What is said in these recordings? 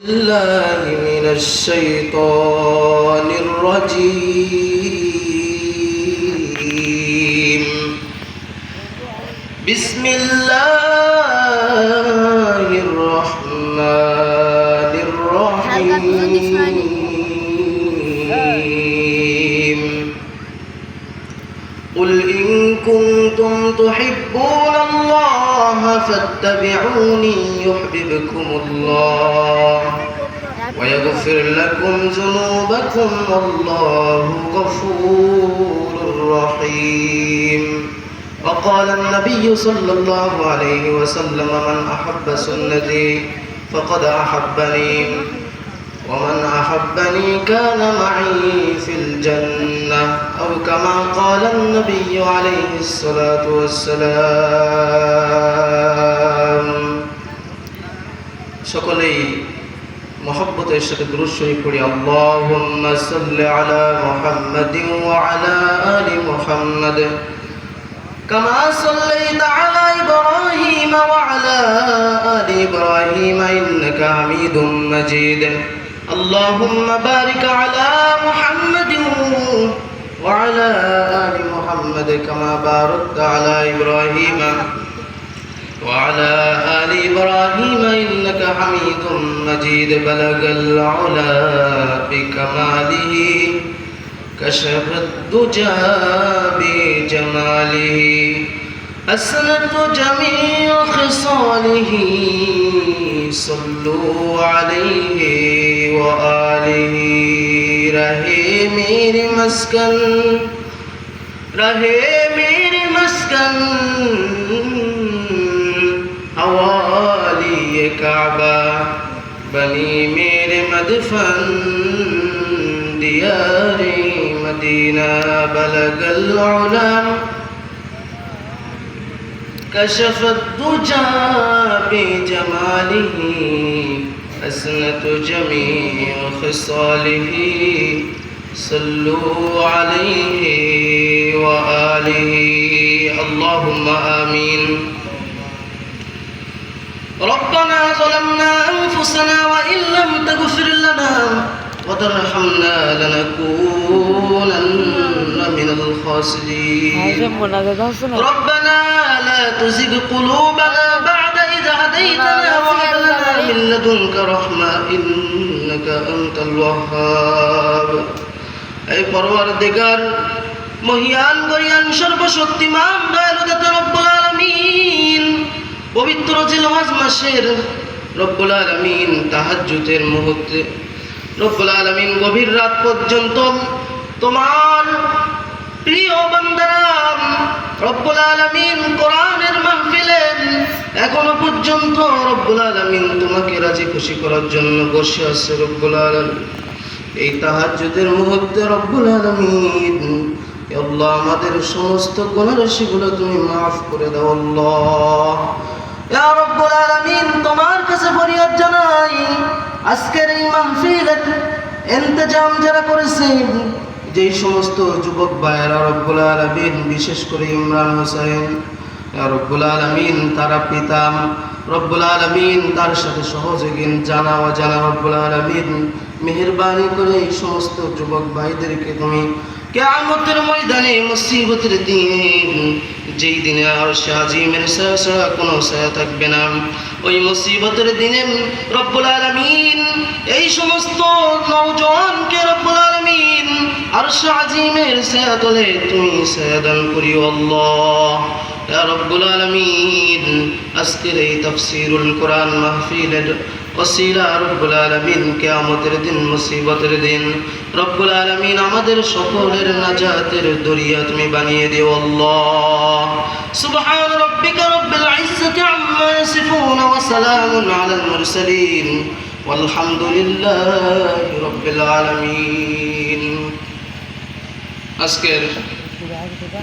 الله من الشيطان الرجيم. بسم الله الرحمن الرحيم. قل إن كنتم تحبون الله فاتبعوني يحببكم الله ويغفر لكم ذنوبكم والله غفور رحيم. وقال النبي صلى الله عليه وسلم من أحب سنتي فقد أحبني ومن أحبني كان معي في الجنة أو كما قال النبي عليه الصلاة والسلام. সকলেই মহব্বতের সাথে দুরূদ শরীফ পড়ি। আল্লাহুম্মা সাল্লি আলা মুহাম্মাদিন ওয়া আলা আলি মুহাম্মাদ কামা সাল্লাইতা আলা ইব্রাহিম ওয়া আলা আলি ইব্রাহিম ইন্নাকা হামিদুম মাজিদ. اللهم بارك على محمد وعلى آل محمد كما باركت على إبراهيم وعلى آل إبراهيم إنك حميد مجيد. بلغ العلا بكماله كشف الدجى بجماله أسنت جميع خصاله صلوا عليه وآله. رہے میرے مسکن حوالی کعبہ بنی میرے مدفن دیار مدینہ. بلغ العلا كشف الدجى بجماله أسنت جميع خصاله صلوا عليه وآله. اللهم آمين. ربنا ظلمنا أنفسنا وإن لم تغفر لنا وترحمنا لنكونن من الخاسرين. ربنا لا تزغ قلوبنا بعد إذ هديتنا وهب لنا من لدنك رحمة إنك أنت الوهاب. أي পরওয়ারদিগার মহিয়ান গরিয়ান সর্বশক্তিমান দয়ালু দাতা রব্বুল আলামিন, পবিত্র জিলহজ মাসের রব্বুল আলামিন তাহাজ্জুদের মুহূর্তে রব্বুল আলামিন গভীর রাত পর্যন্ত তোমার প্রিয় বান্দারা রব্বুল আলামিন কোরআনের মাহফিলে এখনো পর্যন্ত রব্বুল আলামিন তোমাকে রাজি খুশি করার জন্য বসে আছে। রব্বুল আলামিন এই তাহাজ্জুদের মুহূর্তে রব্বুল আলামিন আল্লাহ আমাদের সমস্ত গুনাহ রাশিগুলো তুমি মাফ করে দাও আল্লাহ। ইয়া রব্বুল আলামিন তোমার কাছে ফরিয়াদ জানাই, আজকের এই মাহফিলের ইন্তজাম যারা করেছে, যেই সমস্ত যুবক ভাইয়েরা রব্বুল আলামিন বিশেষ করে ইমরান হোসেন ইয়া রব্বুল আলামিন তারা পিতা রব্বুল আলামিন তার সাথে সহযোগী জানা অজানা রব্বুল আলামিন মেহেরবানি করে এই সমস্ত যুবক ভাইদেরকে তুমি কিয়ামতের ময়দানে মুসিবতের দিন, যেই দিনে আরশে আজিমের ছায়া ছাড়া কোনো ছায়া থাকবে না, ওই মুসিবতের দিনে রব্বুল আলামিন এই সমস্ত নওজওয়ানকে রব্বুল আলামিন আরশে আজিমের ছায়া তলে তুমি ছায়া দান করিও আল্লাহ। ইয়া রব্বুল আলামিন আজকের এই তাফসীরুল কোরআন মাহফিলের ওসিলা রব্বুল আলামিন কিয়ামতের দিন মুসিবতের দিন রব্বুল আলামিন আমাদের সকলের নাজাতের দরিয়া তুমি বানিয়ে দিও আল্লাহ। সুবহান রাব্বিকা রাব্বিল ইজ্জাতি আম্মা ইয়াসিফুন ওয়া সালামুন আলাল মুরসালিন ওয়ালহামদুলিল্লাহি রাব্বিল আলামিন। আজকের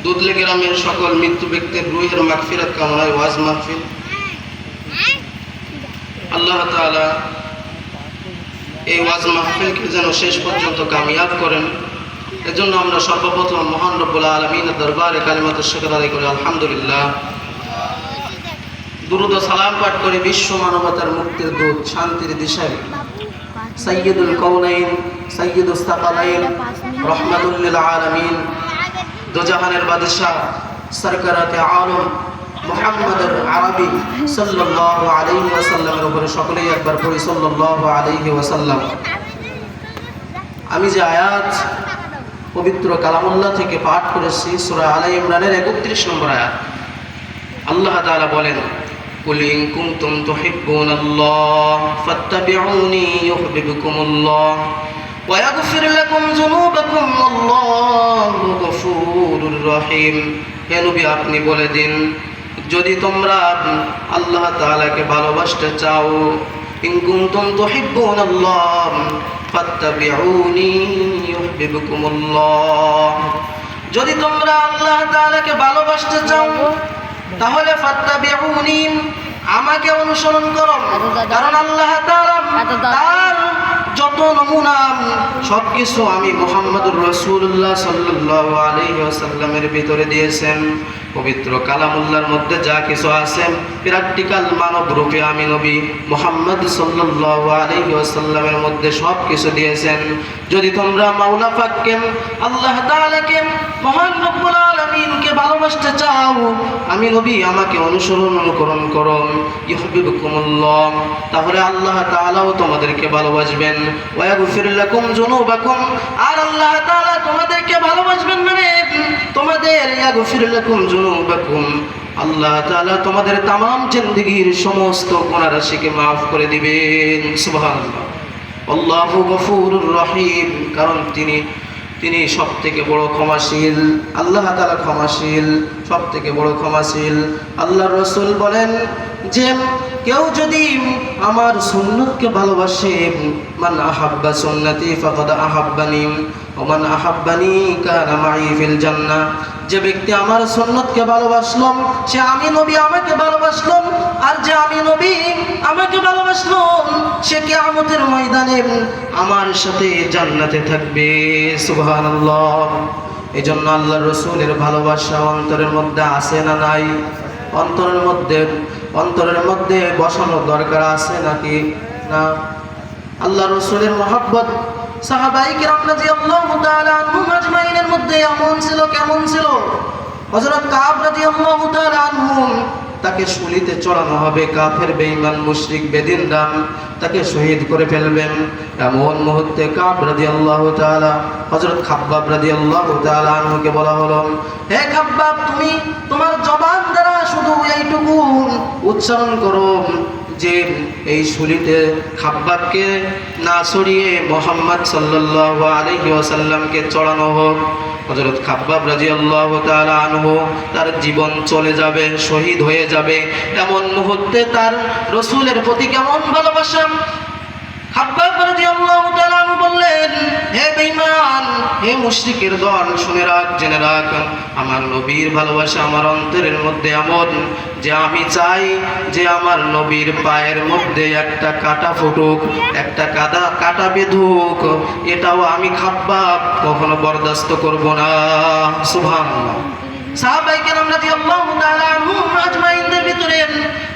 দুধলি গ্রামের সকল মৃত্যু ব্যক্তির রুহের মাগফিরাত কামনায় ওয়াজ মাহফিল আল্লাহ তাআলা এই ওয়াজ মাহফিলকে যেন শেষ পর্যন্ত কামিয়াব করেন, এজন্য আমরা সর্বপ্রথম মহান রব্বুল আলামিনের দরবারে কালিমাতুশ শুকর আদায় করি আলহামদুলিল্লাহ। দুরূদ ও সালাম পাঠ করে বিশ্ব মানবতার মুক্তির দূত শান্তির দিশারি সাইয়্যিদুল কাউনাইন, সাইয়্যিদুস সাকালাইন, রাহমাতুল লিল আলামিন, দুজাহানের বাদশা সরকারাতে আলম মুহাম্মদুর আরবি সাল্লাল্লাহু আলাইহি ওয়াসাল্লামের উপরে সকলেই একবার পড়ি সাল্লাল্লাহু আলাইহি ওয়াসাল্লাম। আমি যে আয়াত পবিত্র কালামুল্লাহ থেকে পাঠ করেছি সূরা আলে ইমরানের 31 নম্বর আয়াত। আল্লাহ তাআলা বলেন, কুল ইন কুনতুম তুহিব্বুনাল্লাহ ফাত্তাবিউনি ইউহিব্বুকুমুল্লাহ ওয়া ইয়াগফির লাকুম যুনুবাকুম আল্লাহু গফুরুর রহিম। হে নবী, আপনি বলে দিন, যদি তোমরা আল্লাহ তাআলাকে ভালোবাসতে চাও, ইন কুনতুম তুহিব্বুনাল্লাহ ফাত্তাবিউনি ইউহিব্বুকুমুল্লাহ, যদি তোমরা আল্লাহ তাআলাকে ভালোবাসতে চাও তাহলে ফাত্তাবিউনি, আমাকে অনুসরণ করো। কারণ আল্লাহ তাআলা তার যত নমুনা সবকিছু আমি মুহাম্মদুর রাসূলুল্লাহ সাল্লাল্লাহু আলাইহি ওয়াসাল্লামের ভিতরে দিয়েছেন। পবিত্র কালামুল্লাহর মধ্যে যা কিছু আছে প্র্যাকটিক্যাল মানব রূপে আমি নবী মুহাম্মদ সাল্লাল্লাহু আলাইহি ওয়াসাল্লামের মধ্যে সব কিছু দিয়েছেন। যদি তোমরা মাওলা পাককে আল্লাহ তাআলাকে মহান রব্বুল আলামিনকে ভালোবাসতে চাও, আমি নবী আমাকে অনুসরণ করো, ইউহিব্বুকুমুল্লাহ, তাহলে আল্লাহ তাআলাও তোমাদেরকে ভালোবাসবেন। ওয়া ইয়াগফির লাকুম যুনুবাকুম, আর আল্লাহ তাআলা তোমাদেরকে ভালোবাসবেন মানে তোমাদের ইয়াগফির লাকুম যুনুবাকুম, আল্লাহ তাআলা তোমাদের तमाम জিন্দেগীর সমস্ত গুনাহ রাশিকে maaf করে দিবেন। সুবহানাল্লাহ। আল্লাহু গফুরুর রহিম, কারণ তিনি সবথেকে বড় ক্ষমাশীল। আল্লাহ তাআলা ক্ষমাশীল, সবথেকে বড় ক্ষমাশীল। আল্লাহর রাসূল বলেন যে কেউ যদি আমার সুন্নতকে ভালোবাসে, মান আহাব্বা সুন্নতি ফাকাদ আহাব্বানি ওয়া মান আহাব্বানি কানা মাই ফিল জান্নাহ, যে ব্যক্তি আমার সুন্নতকে ভালোবাসলো সে আমি নবী আমাকে ভালোবাসলো, আর যে আমি নবী আমাকে ভালোবাসলো সে কিয়ামতের ময়দানে আমার সাথে জান্নাতে থাকবে। সুবহানাল্লাহ। এজন্য আল্লাহর রাসূলের ভালোবাসা অন্তরের মধ্যে আছে না নাই? অন্তরের মধ্যে বসানো দরকার আছে নাকি না? আল্লাহর রাসূলের মহব্বত সাহাবায়ে কিরাম রাদিয়াল্লাহু তাআলা আনহুম আজমাইনের মধ্যে এমন ছিল, কেমন ছিল? হযরত কাব রাদিয়াল্লাহু তাআলা আনহুম, তাকে শুলিতে চড়ানো হবে, কাফের বেঈমান মুশরিক বেদিনরা তাকে শহীদ করে ফেলবেন। এমন মুহূর্তে কাব রাদিয়াল্লাহু তাআলা হযরত খাব্বাব রাদিয়াল্লাহু তাআলা আনহুকে বলা হলো, হে খাব্বাব, তুমি তোমার জবান দ্বারা শুধু এইটুকু উচ্চারণ করো যে এই শুলিতে খাব্বাবকে না ছড়িয়ে মুহাম্মদ সাল্লাল্লাহু আলাইহি ওয়াসাল্লামকে চড়ানো হোক। হযরত খাব্বাব রাদিয়াল্লাহু তাআলা আনহু তার জীবন চলে যাবে, শহীদ হয়ে যাবে। এমন মুহূর্তে তার রাসূলের প্রতি কেমন ভালোবাসা! খাব্বাব রাদিয়াল্লাহু তাআলা আনহু বললেন, হে বেঈমান, হে মুশরিকের দল, শুনে রাখ, জেনে রাখ, আমার নবীর ভালোবাসা আমার অন্তরের মধ্যে এমন যে আমি চাই যে আমার নবীর পায়ের মধ্যে একটা কাঁটা ফুটুক, একটা কাঁটা বেঁধুক, এটাও আমি খাব্বাব কখনো বরদাস্ত করব না। সুবহানাল্লাহ। সাহাবায়ে কেরাম রাদিয়াল্লাহু তাআলা আনহুম আজমাইনদের ভিতরে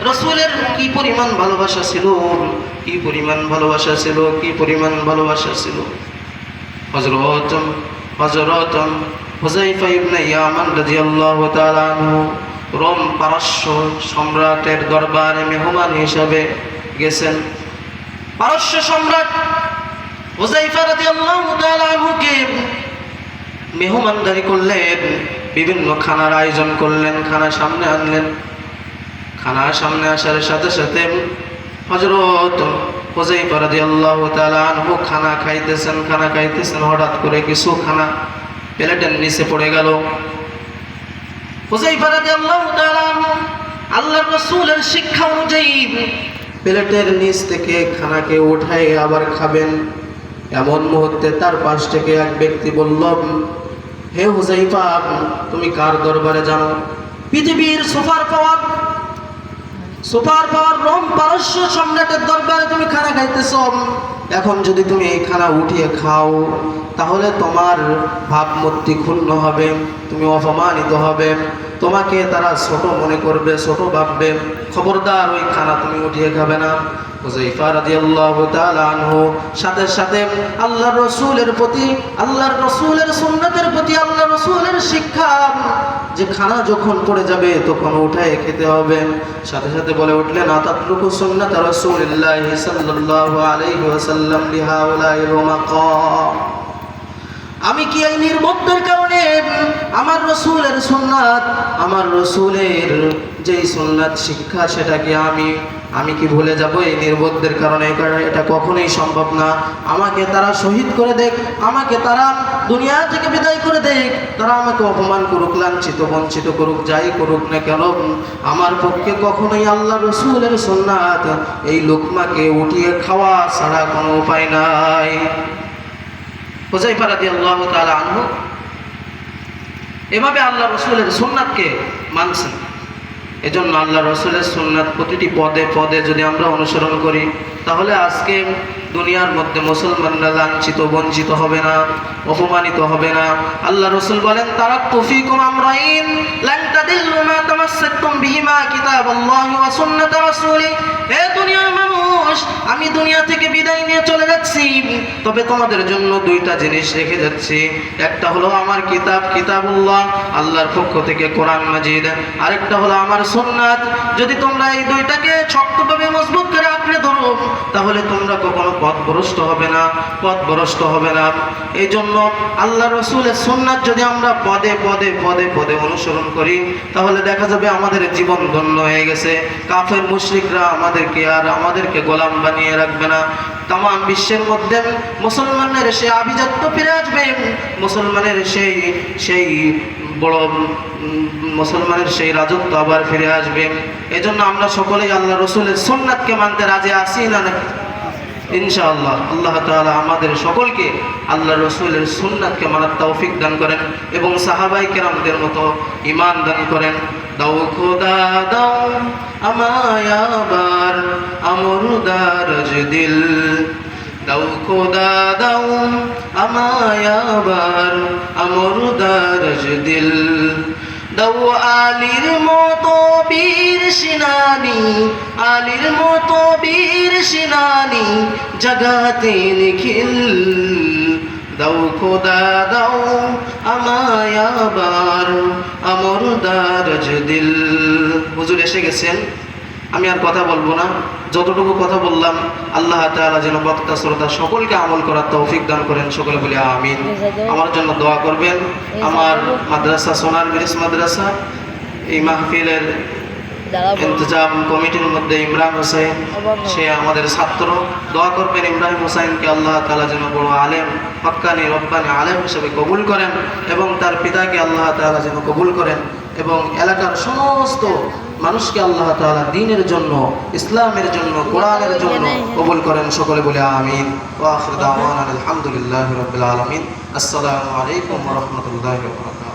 রাসূলের কি পরিমাণ ভালোবাসা ছিল, কি পরিমাণ ভালোবাসা ছিল, কি পরিমাণ ভালোবাসা ছিল। হযরত হুযায়ফা ইবনে ইয়ামান রাদিয়াল্লাহু তাআলা আনহু রোম পারস্য সম্রাটের দরবারে মেহমান হিসেবে গেছেন। পারস্য সম্রাট হুযায়ফা রাদিয়াল্লাহু তাআলা আনহুকে মেহমানদারি করলেন, বিভিন্ন খানার আয়োজন করলেন, খানা সামনে আনলেন। খানা সামনে আসার সাথে সাথে হযরত হুযায়ফা রাদিয়াল্লাহু তাআলা আনহু খানা খাইতেছেন, হঠাৎ করে কিছু খানা প্লেটের নিচে পড়ে গেল। হুযায়ফা রাদিয়াল্লাহু তাআলা আনহু আল্লাহর রাসূলের শিক্ষা অনুযায়ী প্লেটের নিচ থেকে খানাকে উঠায় আবার খাবেন। এমন মুহূর্তে তার পাশ থেকে এক ব্যক্তি বলল, হে হুযায়ফা, তুমি কার দরবারে জানো? পৃথিবীর সুপার পাওয়ার রোম পারস্য সম্রাটের দরবারে তুমি খানা খাইতেছ। এখন যদি তুমি এই খানা উঠিয়ে খাও তাহলে তোমার ভাবমূর্তি ক্ষুণ্ণ হবে, তুমি অপমানিত হবে। তোমাকে তারা ছোট মনে করবে, ছোট ভাববে। খবরদার ওই খানা তুমি উঠিয়ে খাবে না। হুযায়ফা রাদিয়াল্লাহু তাআলা আনহু সাথে সাথে আল্লাহর রাসূলের প্রতি, আল্লাহর রাসূলের সুন্নাতের প্রতি, আল্লাহর রাসূলের শিক্ষা যে খানা যখন পড়ে যাবে তখন উঠায় খেতে হবে, সাথে সাথে বলে উঠলেন আতাতরুকু সুন্নাত রাসূলিল্লাহি সাল্লাল্লাহু আলাইহি ওয়াসাল্লাম লিহাউলাইল মাকাম। আমি কি এই নির্বুদ্ধির কারণে আমার রাসূলের সুন্নাত, আমার রাসূলের যেই সুন্নাত শিক্ষা সেটাকে আমি কি ভুলে যাব এই নির্বুদ্ধির কারণে? এটা কখনোই সম্ভব না। আমাকে তারা শহীদ করে দেখ, আমাকে তারা দুনিয়া থেকে বিদায় করে দেখ, তারা আমাকে অপমান করুক, লাঞ্ছিত বঞ্চিত করুক, যাই করুক না কেন, আমার পক্ষে কখনোই আল্লাহ রাসূলের সুন্নাত এই লোকমাকে উঠিয়ে খাওয়া ছাড়া কোনো উপায় নাই। হুযায়ফা রাদিয়াল্লাহু তাআলা আনহু এভাবে আল্লাহ রাসূলের সুন্নাতকে মানছেন। এজন্য আল্লাহ রাসূলের সুন্নাত প্রতিটি পদে পদে যদি আমরা অনুসরণ করি, তাহলে আজকে দুনিয়ার মধ্যে মুসলমানরা লাঞ্ছিত বঞ্চিত হবে না, অপমানিত হবে না। আল্লাহ রাসূল বলেন তারাকতু ফীকুম আমরাইন লান তাদিল্লু মা তামাসসাকতুম বিহিমা কিতাবাল্লাহি ওয়া সুন্নাত রাসূলি। হে দুনিয়ার মানুষ, আমি দুনিয়া থেকে বিদায় নিয়ে চলে যাচ্ছি, তবে তোমাদের জন্য দুইটা জিনিস রেখে যাচ্ছি। একটা হলো আমার কিতাব, কিতাবুল্লাহ, আল্লাহর পক্ষ থেকে কোরআন মাজিদ, আরেকটা হলো আমার সুন্নাত। যদি তোমরা এই দুইটাকে শক্তভাবে মজবুত করে আঁকড়ে ধরো, তাহলে তোমরা কখনো পথভ্রষ্ট হবে না, পথভ্রষ্ট হবে না। এই জন্য আল্লাহ রাসূলের সুন্নাত যদি আমরা পদে পদে পদে পদে অনুসরণ করি, তাহলে দেখা যাবে আমাদের জীবন ধন্য হয়ে গেছে। কাফের মুশরিকরা আমাদেরকে গোলাম বানিয়ে রাখবে না। তাম বিশ্বের মধ্যে মুসলমানের সেই আভিজাত্য ফিরে আসবে, মুসলমানের সেই বড় মুসলমানের সেই রাজত্ব আবার ফিরে আসবে। এজন্য আমরা সকলেই আল্লাহ রাসূলের সুন্নাতকে মানতে রাজি আছি না ইনশাআল্লাহ? আল্লাহ তাআলা আমাদের সকলকে আল্লাহ রাসূলের সুন্নাতকে মানার তৌফিক দান করেন এবং সাহাবায়ে কেরামদের মতো ঈমান দান করেন। দাও খোদা দাও আমায় আবার আমরদার দিল, দাও খোদা দাও আমায় আবার আমরদার দিল, দাও আলীর মতো বীর সেনানী, আলীর মতো বীর সেনানী জাগাতে নিখিল, দাও খোদা দাও আমায় আবার আমরদার দিল। হুজুর এসে গেছেন, আমি আর কথা বলবো না। যতটুকু কথা বললাম আল্লাহ তাআলা যেন বক্তা শ্রোতা সকলকে আমল করার তৌফিক দান করেন। সকলে বলি আমিন। আমার জন্য দোয়া করবেন। আমার মাদ্রাসা সোনার ব্রিজ মাদ্রাসা এই মাহফিলের ইন্তজাম কমিটির মধ্যে ইমরান হোসেন, সে আমাদের ছাত্র। দোয়া করবেন ইব্রাহিম হোসেনকে আল্লাহ তাআলা যেন বড় আলেম, হক্কানি রব্বানি আলেম হিসেবে কবুল করেন এবং তার পিতাকে আল্লাহ তাআলা যেন কবুল করেন এবং এলাকার সমস্ত মানুষকে আল্লাহ তাআলা দ্বীনের জন্য, ইসলামের জন্য, কোরআনের জন্য কবুল করেন। সকলে বলে আমিন। ওয়া আখিরু দাওয়ানা আলহামদুলিল্লাহি রাব্বিল আলামিন। আসসালামু আলাইকুম ওয়া রাহমাতুল্লাহি ওয়া বারাকাতুহু।